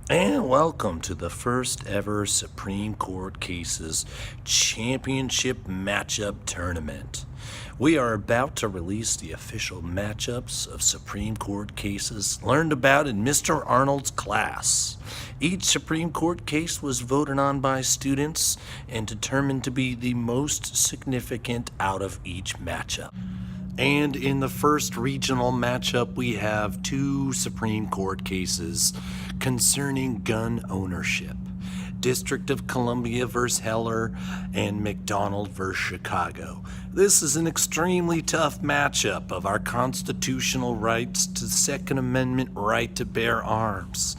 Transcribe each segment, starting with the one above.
And welcome to the first ever Supreme Court Cases Championship Matchup Tournament. We are about to release the official matchups of Supreme Court cases learned about in Mr. Arnold's class. Each Supreme Court case was voted on by students and determined to be the most significant out of each matchup. And in the first regional matchup, we have two Supreme Court cases concerning gun ownership. District of Columbia versus Heller and McDonald versus Chicago. This is an extremely tough matchup of our constitutional rights to the Second Amendment right to bear arms.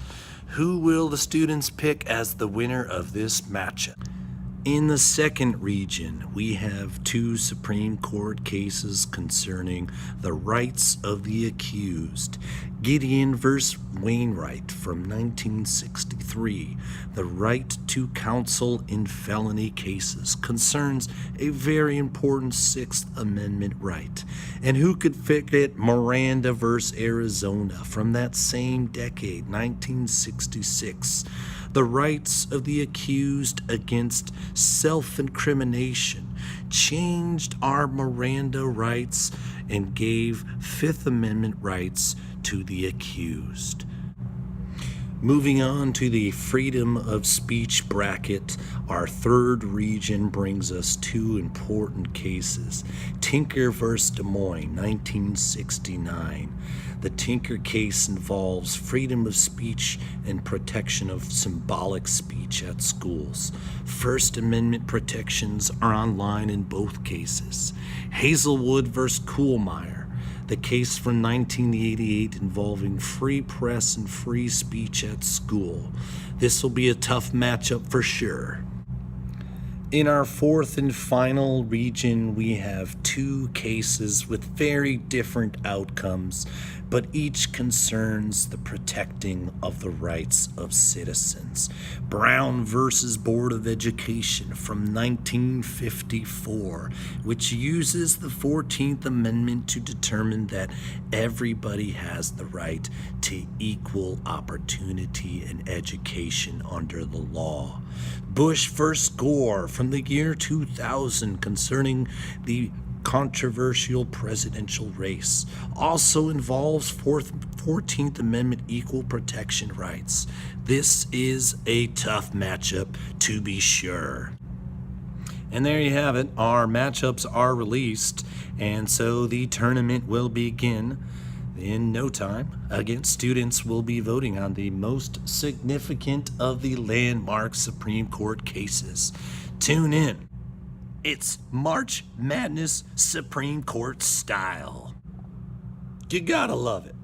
Who will the students pick as the winner of this matchup? In the second region, we have two Supreme Court cases concerning the rights of the accused. Gideon versus Wainwright from 1963. The right to counsel in felony cases concerns a very important Sixth Amendment right. And who could forget Miranda versus Arizona from that same decade, 1966. The rights of the accused against self-incrimination changed our Miranda rights and gave Fifth Amendment rights to the accused. Moving on to the freedom of speech bracket, our third region brings us two important cases. Tinker versus Des Moines, 1969. The Tinker case involves freedom of speech and protection of symbolic speech at schools. First Amendment protections are online in both cases. Hazelwood versus Kuhlmeyer. The case from 1988 involving free press and free speech at school. This will be a tough matchup for sure. In our fourth and final region, we have two cases with very different outcomes, but each concerns the protecting of the rights of citizens. Brown versus Board of Education from 1954, which uses the 14th Amendment to determine that everybody has the right to equal opportunity in education under the law. Bush versus Gore from the year 2000 concerning the controversial presidential race also involves 14th Amendment equal protection rights. This is a tough matchup to be sure. And there you have it. Our matchups are released, and so the tournament will begin in no time. Again, students will be voting on the most significant of the landmark Supreme Court cases. Tune in. It's March Madness Supreme Court style. You gotta love it.